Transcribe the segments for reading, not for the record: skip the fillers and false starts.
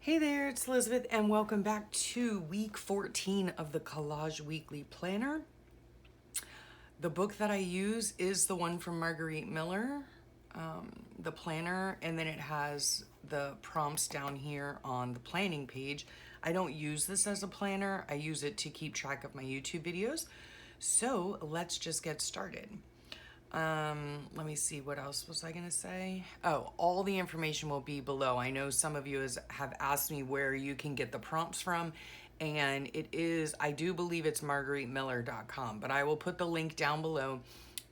Hey there, it's Elizabeth, and welcome back to week 14 of the Collage Weekly Planner. The book that I use is the one from Margarete Miller, the planner, and then it has the prompts down here on the planning page. I don't use this as a planner, I use it to keep track of my YouTube videos. So let's just get started. Let me see, what else was I gonna say? Oh, all the information will be below. I know some of you have asked me where you can get the prompts from, and it is, I do believe it's margaretemiller.com, but I will put the link down below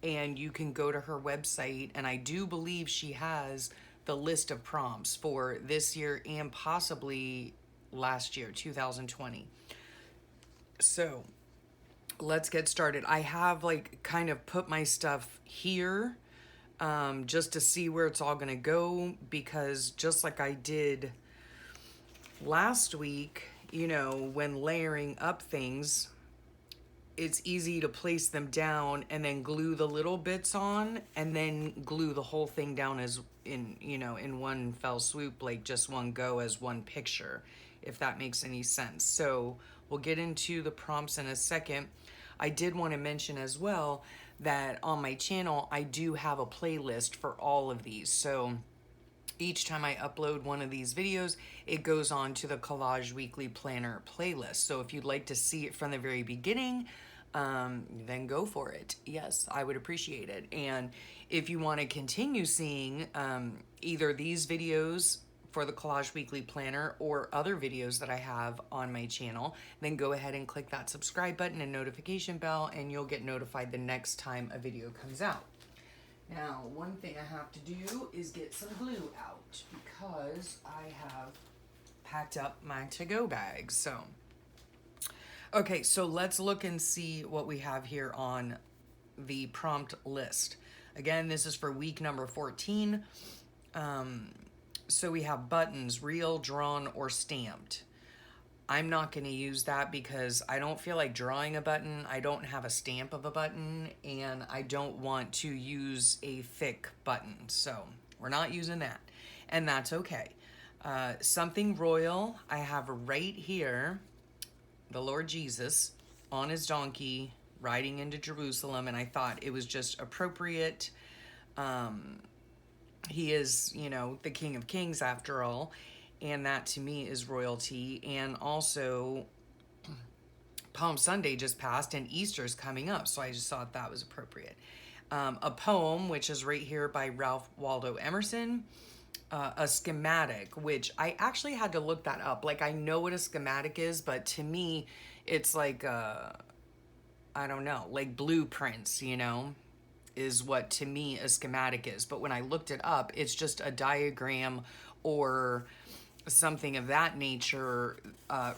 and you can go to her website, and I do believe she has the list of prompts for this year and possibly last year, 2020. So let's get started. I have kind of put my stuff here just to see where it's all gonna go, because just like I did last week, you know, when layering up things, it's easy to place them down and then glue the little bits on and then glue the whole thing down as in one fell swoop, like just one go as one picture, if that makes any sense. So we'll get into the prompts in a second. I did want to mention as well that on my channel, I do have a playlist for all of these. So each time I upload one of these videos, it goes on to the Collage Weekly Planner playlist. So if you'd like to see it from the very beginning, then go for it. Yes, I would appreciate it. And if you want to continue seeing either these videos for the Collage Weekly Planner or other videos that I have on my channel, then go ahead and click that subscribe button and notification bell, and you'll get notified the next time a video comes out. Now, one thing I have to do is get some glue out because I have packed up my to-go bag. So, okay, so let's look and see what we have here on the prompt list. Again, this is for week number 14. So we have buttons, real, drawn, or stamped. I'm not going to use that because I don't feel like drawing a button. I don't have a stamp of a button, and I don't want to use a thick button. So we're not using that, and that's okay. Something royal, I have right here, the Lord Jesus on his donkey riding into Jerusalem, and I thought it was just appropriate. He is, you know, the King of Kings after all, and that to me is royalty. And also, Palm Sunday just passed and Easter's coming up, so I just thought that was appropriate. A poem, which is right here by Ralph Waldo Emerson. A schematic, which I actually had to look that up. Like, I know what a schematic is, but to me, it's like, I don't know, like blueprints, you know, is what to me a schematic is. But when I looked it up, it's just a diagram or something of that nature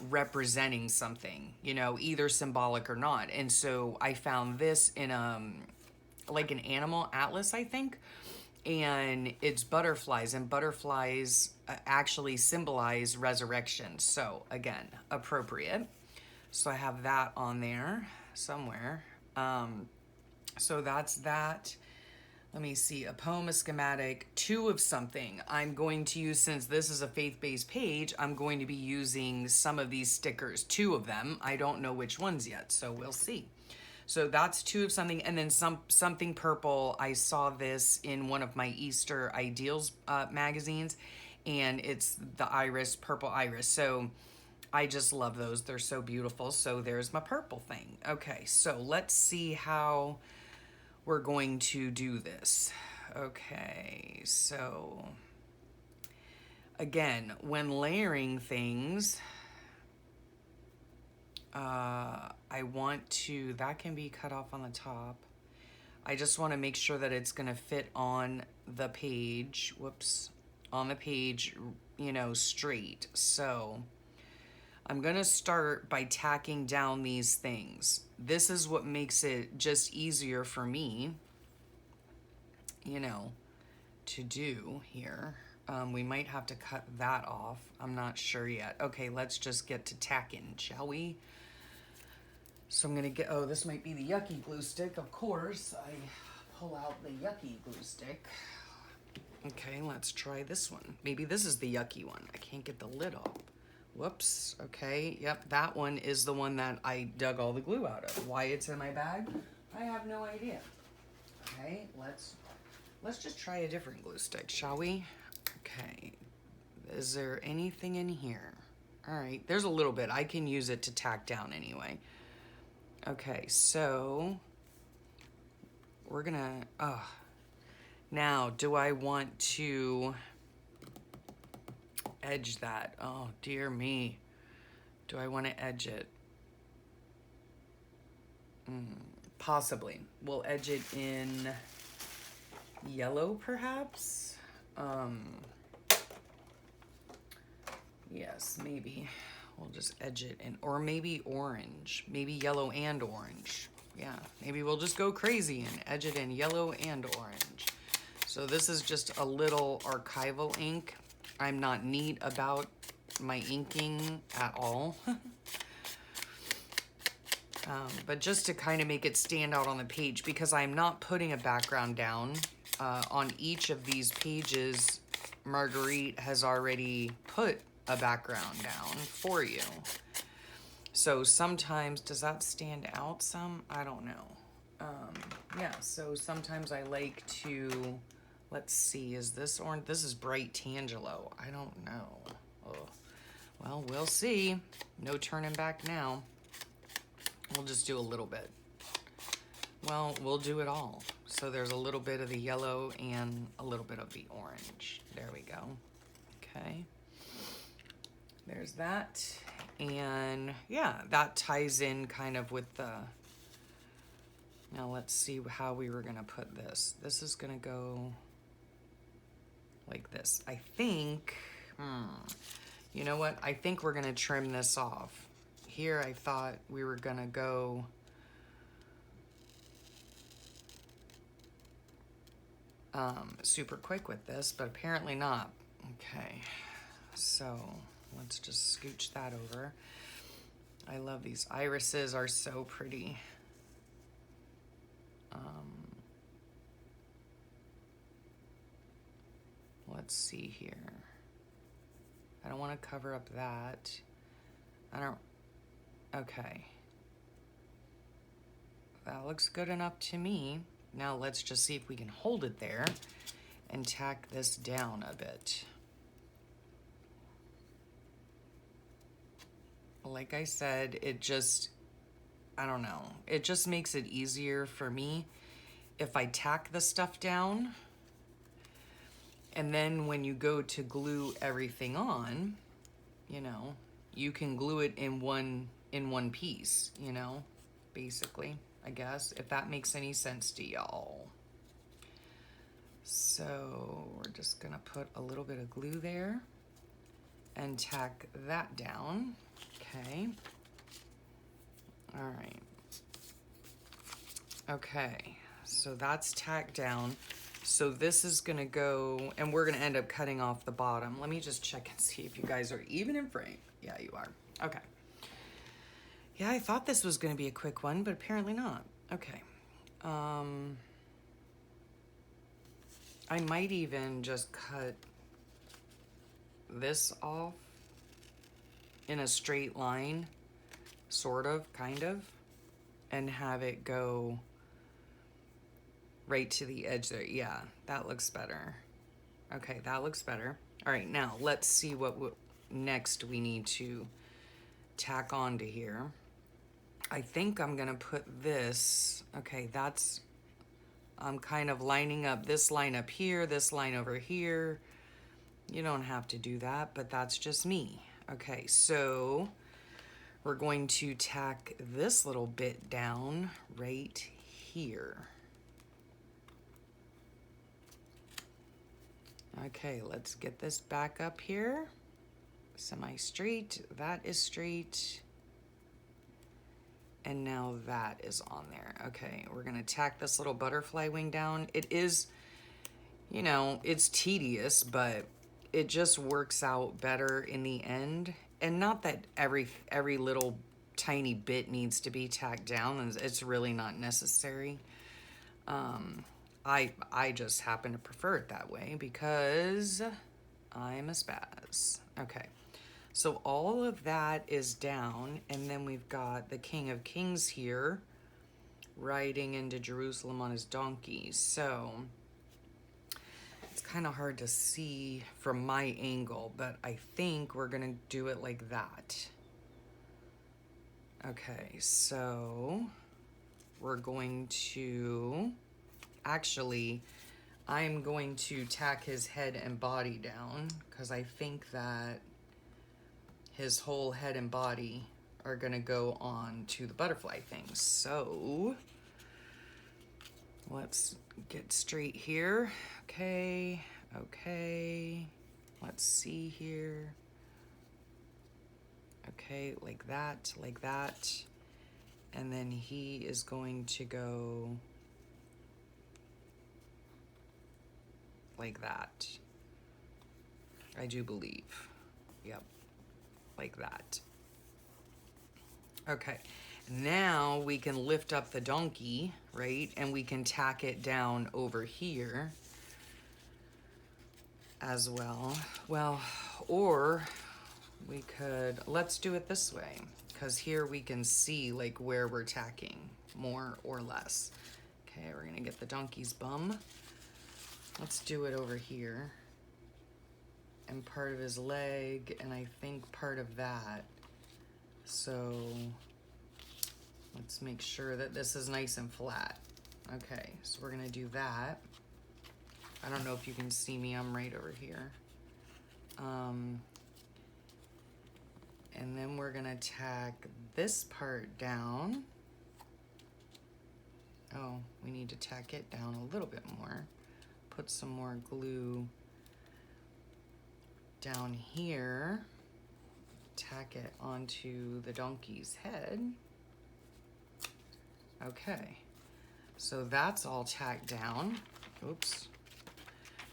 representing something, you know, either symbolic or not. And so I found this in like an animal atlas, I think, and it's butterflies, and butterflies actually symbolize resurrection. So again, appropriate. So I have that on there somewhere. So that's that. Let me see, a poem, a schematic, two of something. I'm going to use, since this is a faith-based page, I'm going to be using some of these stickers, two of them. I don't know which ones yet, so we'll see. So that's two of something, and then something purple. I saw this in one of my Easter Ideals magazines, and it's the iris, purple iris. So I just love those. They're so beautiful. So there's my purple thing. Okay, so let's see how we're going to do this. Okay, so again, when layering things, I want to, that can be cut off on the top. I just want to make sure that it's going to fit on the page, whoops, on the page, you know, straight. So I'm going to start by tacking down these things. This is what makes it just easier for me, you know, to do here. We might have to cut that off. I'm not sure yet. Okay, let's just get to tacking, shall we? So I'm going to get, oh, this might be the yucky glue stick. Of course, I pull out the yucky glue stick. Okay, let's try this one. Maybe this is the yucky one. I can't get the lid off. Whoops. Okay. Yep. That one is the one that I dug all the glue out of. Why it's in my bag, I have no idea. Okay. Let's just try a different glue stick, shall we? Okay. Is there anything in here? All right. There's a little bit. I can use it to tack down anyway. Okay. So we're gonna. Now, do I want to edge that? Oh, dear me. Do I want to edge it? Possibly. We'll edge it in yellow, perhaps? Yes, maybe. We'll just edge it in, or maybe orange. Maybe yellow and orange. Yeah, maybe we'll just go crazy and edge it in yellow and orange. So this is just a little archival ink. I'm not neat about my inking at all. But just to kind of make it stand out on the page, because I'm not putting a background down. On each of these pages, Margarete has already put a background down for you. So sometimes, does that stand out some? I don't know. Yeah, so sometimes I like to, let's see, is this orange? This is bright Tangelo. I don't know. Oh. Well, we'll see. No turning back now. We'll just do a little bit. Well, we'll do it all. So there's a little bit of the yellow and a little bit of the orange. There we go. Okay. There's that. And yeah, that ties in kind of with the... Now let's see how we were going to put this. This is going to go like this. I think... You know what? I think we're going to trim this off. Here I thought we were going to go super quick with this, but apparently not. Okay, so let's just scooch that over. I love these irises, are so pretty. Let's see here. I don't want to cover up that. Okay. That looks good enough to me. Now let's just see if we can hold it there and tack this down a bit. Like I said, it just, I don't know. It just makes it easier for me if I tack the stuff down. And then when you go to glue everything on, you know, you can glue it in one piece, you know, basically, I guess, if that makes any sense to y'all. So we're just gonna put a little bit of glue there and tack that down. Okay. All right. Okay, so that's tacked down. So this is gonna go, and we're gonna end up cutting off the bottom. Let me just check and see if you guys are even in frame. Yeah, you are. Okay. Yeah, I thought this was gonna be a quick one, but apparently not. Okay. I might even just cut this off in a straight line, sort of, kind of, and have it go right to the edge there. Yeah, that looks better. Okay, that looks better. All right, now let's see what next we need to tack onto here. I think I'm gonna put this, okay, that's, I'm kind of lining up this line up here, this line over here. You don't have to do that, but that's just me. Okay, so we're going to tack this little bit down right here. Okay, let's get this back up here. Semi-straight, that is straight. And now that is on there. Okay, we're gonna tack this little butterfly wing down. It is, you know, it's tedious, but it just works out better in the end. And not that every little tiny bit needs to be tacked down. It's really not necessary. I just happen to prefer it that way because I'm a spaz. Okay, So all of that is down, and then we've got the King of Kings here riding into Jerusalem on his donkey. So it's kind of hard to see from my angle, but I think we're gonna do it like that. Okay, so we're going to, actually, I'm going to tack his head and body down because I think that his whole head and body are gonna go on to the butterfly thing. So let's get straight here. Okay, okay. Let's see here. Okay, like that, like that. And then he is going to go like that. I do believe. Yep, like that. Okay, now we can lift up the donkey, right? And we can tack it down over here as well. Well, or we could, let's do it this way, because here we can see like where we're tacking, more or less. Okay, we're gonna get the donkey's bum. Let's do it over here. And part of his leg, and I think part of that. So let's make sure that this is nice and flat. Okay, so we're gonna do that. I don't know if you can see me, I'm right over here. And then we're gonna tack this part down. Oh, we need to tack it down a little bit more. Put some more glue down here. Tack it onto the donkey's head. Okay, so that's all tacked down. Oops.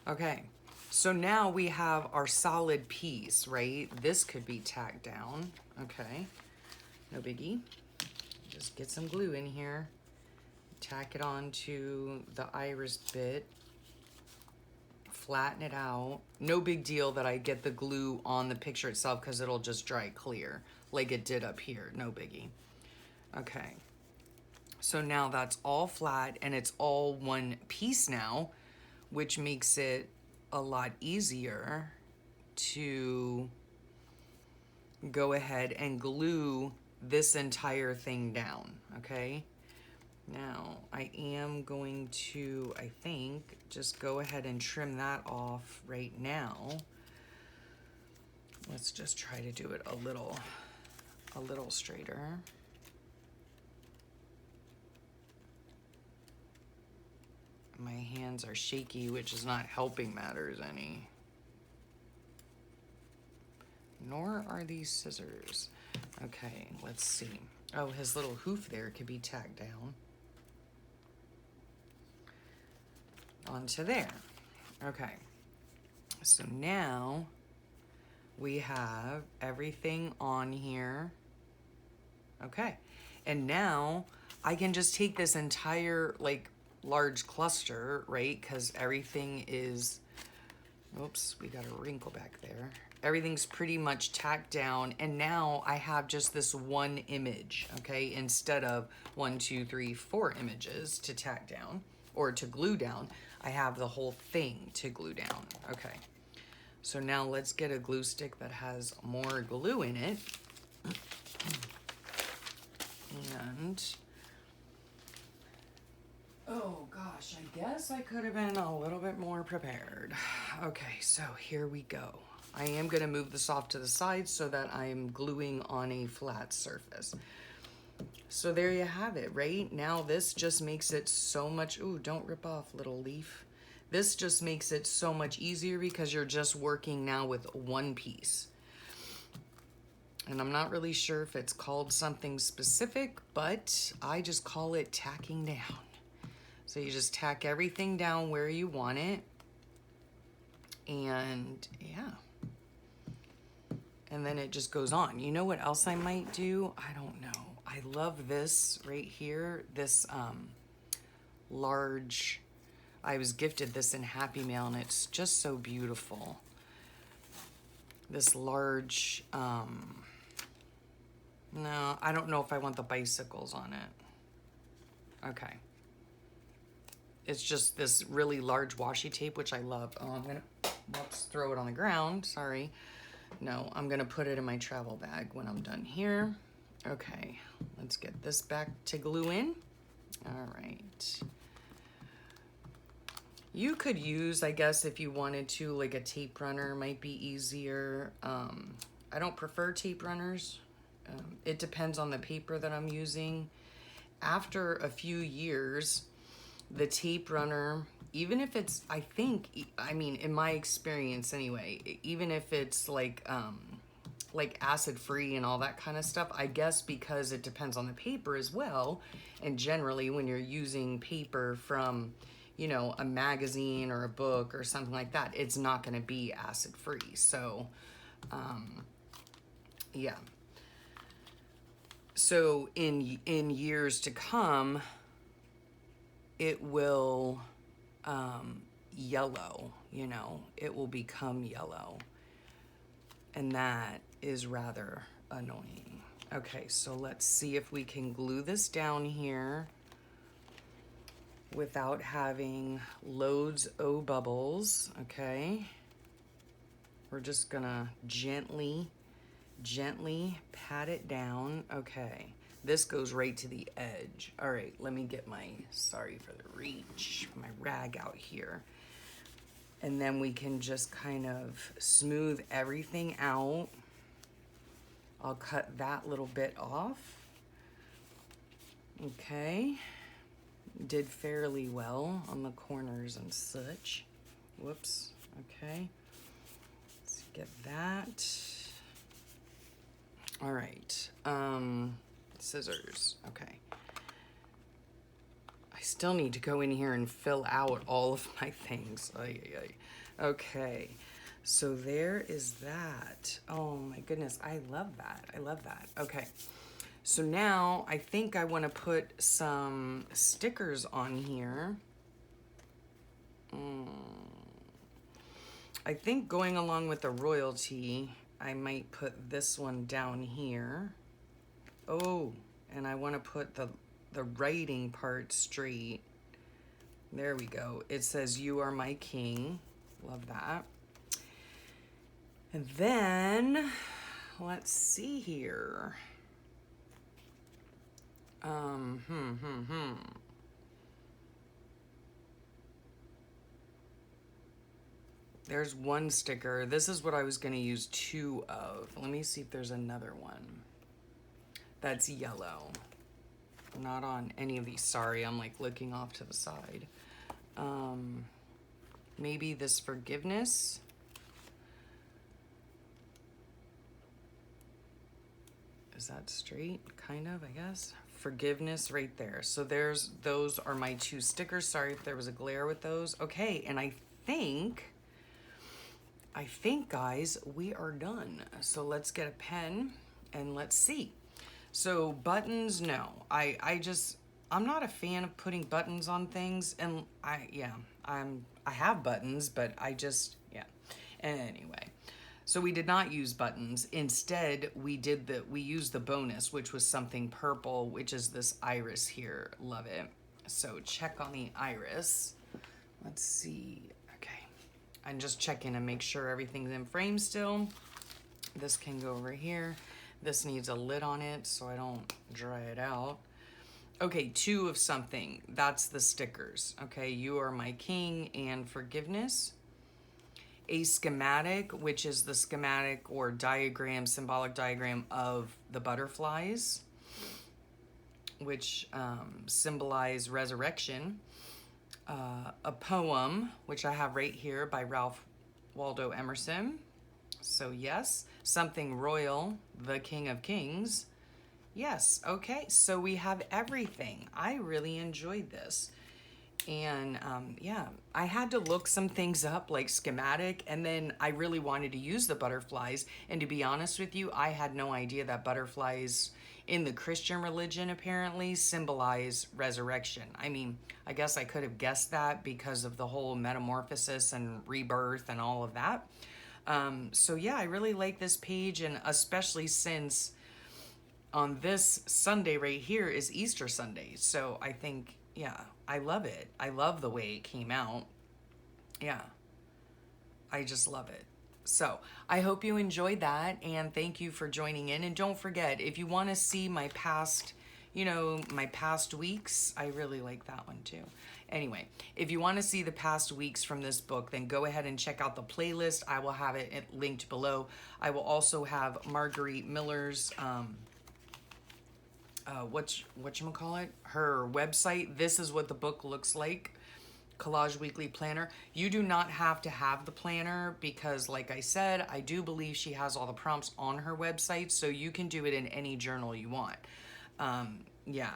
Okay, so now we have our solid piece, right? This could be tacked down. Okay, no biggie. Just get some glue in here. Tack it onto the iris bit. Flatten it out. No big deal that I get the glue on the picture itself because it'll just dry clear like it did up here. No biggie. Okay. So now that's all flat and it's all one piece now, which makes it a lot easier to go ahead and glue this entire thing down, okay? Now, I am going to, I think, just go ahead and trim that off right now. Let's just try to do it a little straighter. My hands are shaky, which is not helping matters any. Nor are these scissors. Okay, let's see. Oh, his little hoof there could be tacked down onto there. Okay, so now we have everything on here. Okay, and now I can just take this entire like large cluster, right? Because everything is, oops, we got a wrinkle back there. Everything's pretty much tacked down, and now I have just this one image, okay? Instead of 1, 2, 3, 4 images to tack down or to glue down, I have the whole thing to glue down. Okay, so now let's get a glue stick that has more glue in it. And oh gosh, I guess I could have been a little bit more prepared. Okay, so here we go. I am gonna move this off to the side so that I'm gluing on a flat surface. So there you have it, right? Now this just makes it so much, ooh, don't rip off, little leaf. This just makes it so much easier because you're just working now with one piece. And I'm not really sure if it's called something specific, but I just call it tacking down. So you just tack everything down where you want it. And yeah. And then it just goes on. You know what else I might do? I don't know. I love this right here. This large, I was gifted this in Happy Mail and it's just so beautiful. this large, no, I don't know if I want the bicycles on it. Okay. It's just this really large washi tape, which I love. Oh, I'm gonna, whoops, throw it on the ground, sorry. No, I'm gonna put it in my travel bag when I'm done here. Okay, let's get this back to glue in. All right. You could use, I guess, if you wanted to, like a tape runner might be easier. I don't prefer tape runners. It depends on the paper that I'm using. After a few years, the tape runner, even if it's, I mean, in my experience anyway, even if it's like acid free and all that kind of stuff, I guess because it depends on the paper as well. And generally when you're using paper from, you know, a magazine or a book or something like that, it's not going to be acid free. So, yeah. So in years to come, it will yellow, you know, it will become yellow. And that is rather annoying. Okay, so let's see if we can glue this down here without having loads of bubbles, okay? We're just gonna gently pat it down. Okay, this goes right to the edge. All right, let me get my, sorry for the reach, my rag out here. And then we can just kind of smooth everything out. I'll cut that little bit off. Okay, did fairly well on the corners and such. Whoops, okay. Let's get that. All right, scissors, okay. I still need to go in here and fill out all of my things. Okay, so there is that. Oh my goodness, I love that. I love that. Okay, so now I think I want to put some stickers on here. I think going along with the royalty, I might put this one down here. Oh, and I want to put the writing part straight. There we go. It says, "You are my king." Love that. And then, let's see here. There's one sticker. This is what I was going to use two of. Let me see if there's another one that's yellow. Not on any of these. Sorry, I'm like looking off to the side. Maybe this forgiveness. Is that straight? Kind of, I guess. Forgiveness right there. So those are my two stickers. Sorry if there was a glare with those. Okay, and I think, guys, we are done. So let's get a pen and let's see. So buttons, no. I'm not a fan of putting buttons on things, and I have buttons, but yeah. Anyway, so we did not use buttons. Instead, we used the bonus, which was something purple, which is this iris here. Love it. So check on the iris. Let's see. Okay. I'm just checking to make sure everything's in frame still. This can go over here. This needs a lid on it so I don't dry it out. Okay, two of something. That's the stickers. Okay, you are my king and forgiveness. A schematic, which is the schematic or diagram, symbolic diagram of the butterflies, which symbolize resurrection. A poem, which I have right here by Ralph Waldo Emerson. So yes, something royal, the King of Kings. Yes, okay, so we have everything. I really enjoyed this. And yeah, I had to look some things up like schematic, and then I really wanted to use the butterflies. And to be honest with you, I had no idea that butterflies in the Christian religion apparently symbolize resurrection. I mean, I guess I could have guessed that because of the whole metamorphosis and rebirth and all of that. So yeah, I really like this page, and especially since on this Sunday right here is Easter Sunday. So I think, yeah, I love it. I love the way it came out. Yeah, I just love it. So I hope you enjoyed that, and thank you for joining in. And don't forget, if you want to see my past, my past weeks, I really like that one too. Anyway, if you want to see the past weeks from this book, then go ahead and check out the playlist. I will have it linked below. I will also have Margarete Miller's whatchamacallit, her website. This is what the book looks like. Collage Weekly Planner. You do not have to have the planner because, like I said, I do believe she has all the prompts on her website, so you can do it in any journal you want. Yeah.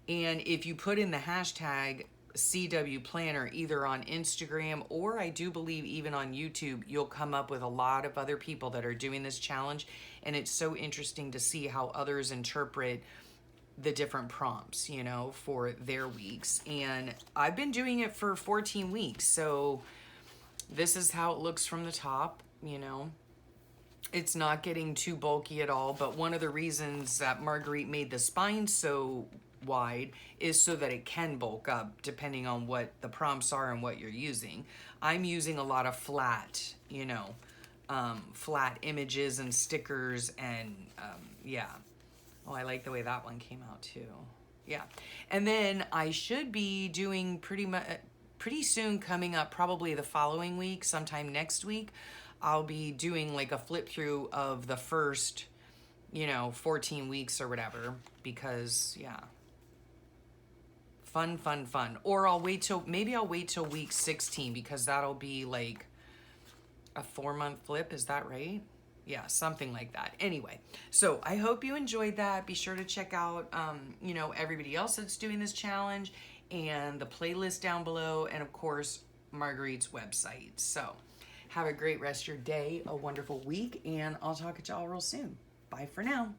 And if you put in the hashtag CW Planner either on Instagram or I do believe even on YouTube, you'll come up with a lot of other people that are doing this challenge. And it's so interesting to see how others interpret the different prompts, for their weeks. And I've been doing it for 14 weeks. So this is how it looks from the top. It's not getting too bulky at all. But one of the reasons that Margarete made the spine so wide is so that it can bulk up depending on what the prompts are and what you're using. I'm using a lot of flat, flat images and stickers and yeah. Oh, I like the way that one came out too. Yeah. And then I should be doing pretty soon, coming up probably the following week, sometime next week, I'll be doing like a flip through of the first, 14 weeks or whatever, because yeah. Fun, fun, fun. Or maybe I'll wait till week 16 because that'll be like a 4-month flip. Is that right? Yeah, something like that. Anyway, so I hope you enjoyed that. Be sure to check out, everybody else that's doing this challenge and the playlist down below. And of course, Margarete's website. So have a great rest of your day, a wonderful week, and I'll talk to y'all real soon. Bye for now.